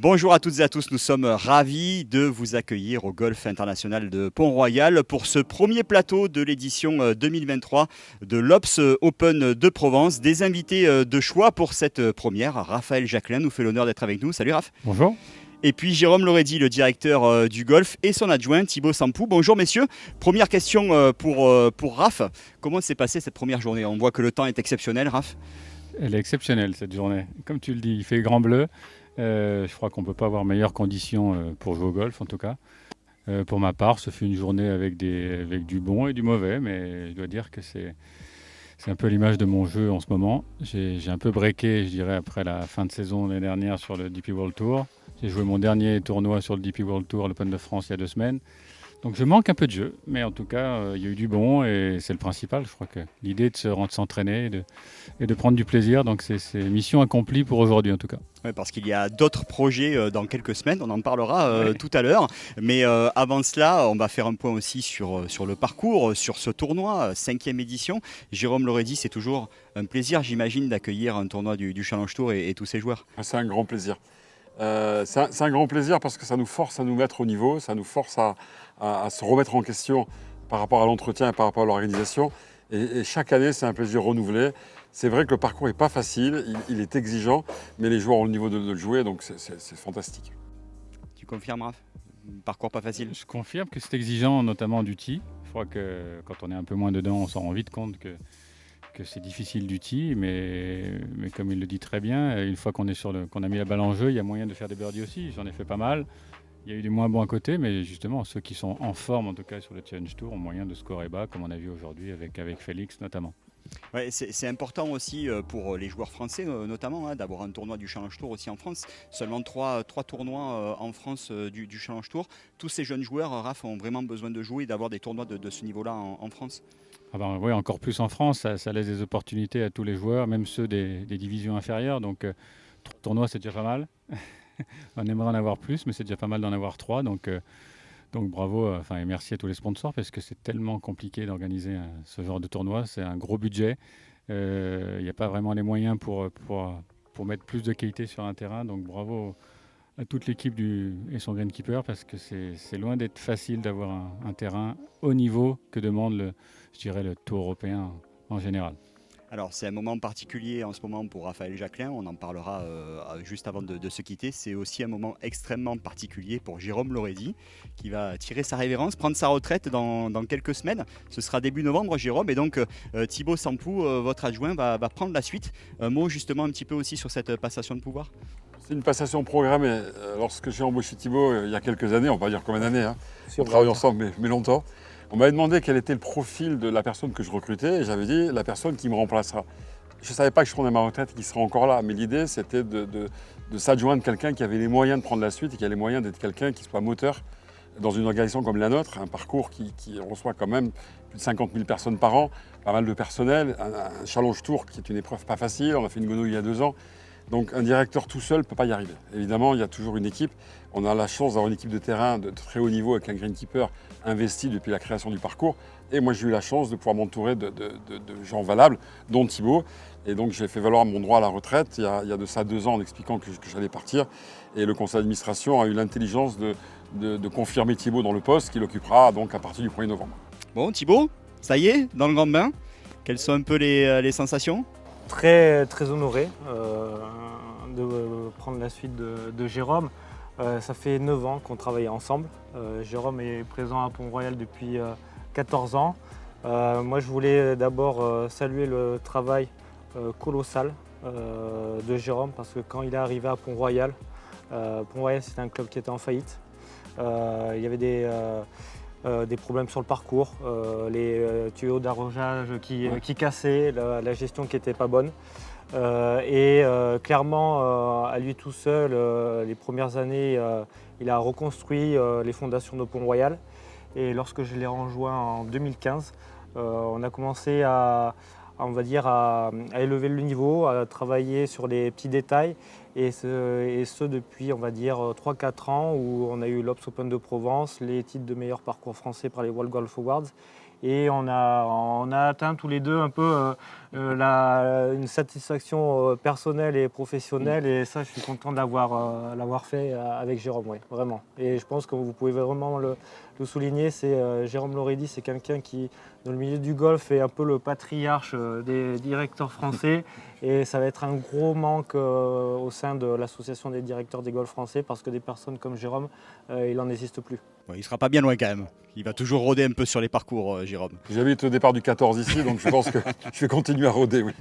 Bonjour à toutes et à tous, nous sommes ravis de vous accueillir au Golf International de Pont-Royal pour ce premier plateau de l'édition 2023 de l'Obs Open de Provence. Des invités de choix pour cette première. Raphaël Jacquelin nous fait l'honneur d'être avec nous. Salut Raph. Bonjour. Et puis Jérôme Lorédy, le directeur du golf, et son adjoint Thibaut Sampou. Bonjour messieurs. Première question pour Raph. Comment s'est passée cette première journée? On voit que le temps est exceptionnel, Raph. Elle est exceptionnelle cette journée. Comme tu le dis, il fait grand bleu. Je crois qu'on ne peut pas avoir meilleures conditions pour jouer au golf en tout cas. Pour ma part, ce fut une journée avec du bon et du mauvais, mais je dois dire que c'est un peu l'image de mon jeu en ce moment. J'ai un peu breaké, je dirais, après la fin de saison l'année dernière sur le DP World Tour. J'ai joué mon dernier tournoi sur le DP World Tour, l'Open de France, il y a 2 semaines. Donc je manque un peu de jeu, mais en tout cas, il y a eu du bon et c'est le principal. Je crois que l'idée de s'entraîner et de prendre du plaisir, donc c'est mission accomplie pour aujourd'hui en tout cas. Ouais, parce qu'il y a d'autres projets dans quelques semaines, on en parlera Ouais. tout à l'heure. Mais avant cela, on va faire un point aussi sur le parcours, sur ce tournoi, 5e édition. Jérôme Lorédy, c'est toujours un plaisir, j'imagine, d'accueillir un tournoi du Challenge Tour et tous ses joueurs. C'est un grand plaisir. C'est un grand plaisir parce que ça nous force à nous mettre au niveau, ça nous force à se remettre en question par rapport à l'entretien et par rapport à l'organisation. Et chaque année, c'est un plaisir renouvelé. C'est vrai que le parcours n'est pas facile, il est exigeant, mais les joueurs ont le niveau de le jouer, donc c'est fantastique. Tu confirmes, Raph? Parcours pas facile? Je confirme que c'est exigeant, notamment du tee. Je crois que quand on est un peu moins dedans, on s'en rend vite compte que c'est difficile du tee, mais comme il le dit très bien, une fois qu'on a mis la balle en jeu, il y a moyen de faire des birdies aussi. J'en ai fait pas mal. Il y a eu des moins bons à côté, mais justement, ceux qui sont en forme, en tout cas sur le Challenge Tour, ont moyen de scorer bas, comme on a vu aujourd'hui avec Félix notamment. Ouais, c'est important aussi pour les joueurs français notamment d'avoir un tournoi du Challenge Tour aussi en France. Seulement trois tournois en France du Challenge Tour. Tous ces jeunes joueurs, Raph, ont vraiment besoin de jouer et d'avoir des tournois de ce niveau-là en France. Ah ben, oui, encore plus en France, ça laisse des opportunités à tous les joueurs, même ceux des divisions inférieures. Donc, 3 tournois, c'est déjà pas mal. On aimerait en avoir plus, mais c'est déjà pas mal d'en avoir 3. Donc bravo, et merci à tous les sponsors parce que c'est tellement compliqué d'organiser ce genre de tournoi. C'est un gros budget. Il n'y a pas vraiment les moyens pour mettre plus de qualité sur un terrain. Donc bravo à toute l'équipe et son greenkeeper parce que c'est loin d'être facile d'avoir un terrain haut niveau que demande je dirais, le tour européen en général. Alors c'est un moment particulier en ce moment pour Raphaël Jacquelin, on en parlera juste avant de se quitter. C'est aussi un moment extrêmement particulier pour Jérôme Lorédy qui va tirer sa révérence, prendre sa retraite dans quelques semaines. Ce sera début novembre, Jérôme, et donc Thibaut Sampou, votre adjoint, va prendre la suite. Un mot justement un petit peu aussi sur cette passation de pouvoir. C'est une passation programmée. Lorsque j'ai embauché Thibaut il y a quelques années, on va pas dire combien d'années, on travaille ensemble mais longtemps, on m'avait demandé quel était le profil de la personne que je recrutais et j'avais dit la personne qui me remplacera. Je ne savais pas que je prenais ma retraite et qu'il serait encore là, mais l'idée c'était de s'adjoindre quelqu'un qui avait les moyens de prendre la suite et qui a les moyens d'être quelqu'un qui soit moteur dans une organisation comme la nôtre, un parcours qui reçoit quand même plus de 50 000 personnes par an, pas mal de personnel, un Challenge Tour qui est une épreuve pas facile, on a fait une Gono il y a 2 ans. Donc un directeur tout seul ne peut pas y arriver. Évidemment, il y a toujours une équipe. On a la chance d'avoir une équipe de terrain de très haut niveau avec un greenkeeper investi depuis la création du parcours. Et moi, j'ai eu la chance de pouvoir m'entourer de gens valables, dont Thibaut. Et donc, j'ai fait valoir mon droit à la retraite il y a de ça 2 ans en expliquant que j'allais partir. Et le conseil d'administration a eu l'intelligence de confirmer Thibaut dans le poste qu'il occupera donc à partir du 1er novembre. Bon Thibaut, ça y est, dans le grand bain. Quelles sont un peu les sensations? Très, très honoré de prendre la suite de Jérôme. Ça fait 9 ans qu'on travaille ensemble. Jérôme est présent à Pont-Royal depuis 14 ans. Moi, je voulais d'abord saluer le travail colossal de Jérôme parce que quand il est arrivé à Pont-Royal, c'était un club qui était en faillite. Il y avait des problèmes sur le parcours, les tuyaux d'arrosage qui cassaient, la gestion qui n'était pas bonne. Clairement, à lui tout seul, les premières années, il a reconstruit les fondations de Pont-Royal. Et lorsque je l'ai rejoint en 2015, on a commencé on va dire, à élever le niveau, à travailler sur les petits détails. et ce depuis, on va dire, 3-4 ans, où on a eu l'Obs Open de Provence, les titres de meilleur parcours français par les World Golf Awards. Et on a atteint tous les deux un peu une satisfaction personnelle et professionnelle. Et ça, je suis content de l'avoir fait avec Jérôme, ouais, vraiment. Et je pense que vous pouvez vraiment le souligner. Jérôme Loredi, c'est quelqu'un qui, dans le milieu du golf, est un peu le patriarche des directeurs français. Et ça va être un gros manque au sein de l'association des directeurs des golfs français, parce que des personnes comme Jérôme, il n'en existe plus. Ouais, il ne sera pas bien loin quand même. Il va toujours rôder un peu sur les parcours, Jérôme. J'habite au départ du 14 ici, donc je pense que je vais continuer à rôder, oui.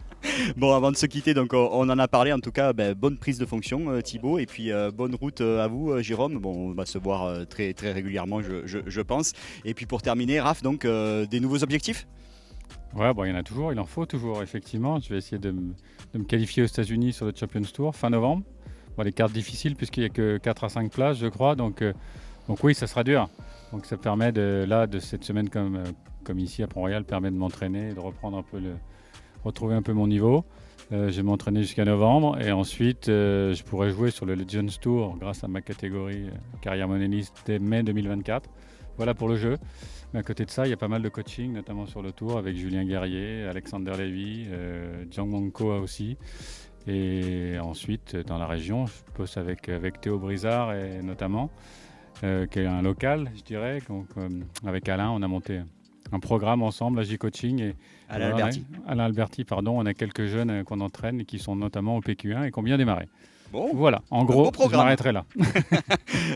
Bon, avant de se quitter, donc, on en a parlé en tout cas, bonne prise de fonction Thibaut, et puis bonne route à vous Jérôme. Bon, on va se voir très, très régulièrement je pense. Et puis pour terminer, Raph, donc des nouveaux objectifs ? Ouais, bon, il y en a toujours, il en faut toujours, effectivement. Je vais essayer de me qualifier aux États-Unis sur le Champions Tour fin novembre. Bon, les cartes difficiles puisqu'il n'y a que 4 à 5 places, je crois. Donc oui, ça sera dur. Donc ça permet de cette semaine comme ici à Pont-Royal, permet de m'entraîner et de retrouver un peu mon niveau. Je vais m'entraîner jusqu'à novembre et ensuite je pourrai jouer sur le Legends Tour grâce à ma catégorie carrière monéliste dès mai 2024. Voilà pour le jeu. Mais à côté de ça, il y a pas mal de coaching, notamment sur le tour avec Julien Guerrier, Alexander Lévy, Jiang Mongko aussi. Et ensuite, dans la région, je bosse avec Théo Brizard et notamment, qui est un local, je dirais. Donc, avec Alain, on a monté un programme ensemble, AJ Coaching. Et Alain Alberti, pardon. On a quelques jeunes qu'on entraîne et qui sont notamment au PQ1 et qui ont bien démarré. Bon, voilà, en gros, je m'arrêterai là.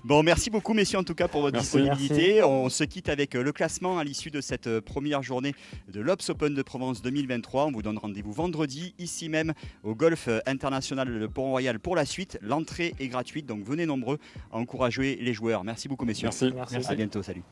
Bon, merci beaucoup messieurs en tout cas pour votre disponibilité. On se quitte avec le classement à l'issue de cette première journée de l'Obs Open de Provence 2023. On vous donne rendez-vous vendredi, ici même au Golf International de Pont-Royal pour la suite. L'entrée est gratuite, donc venez nombreux à encourager les joueurs. Merci beaucoup messieurs. Merci. À bientôt, salut.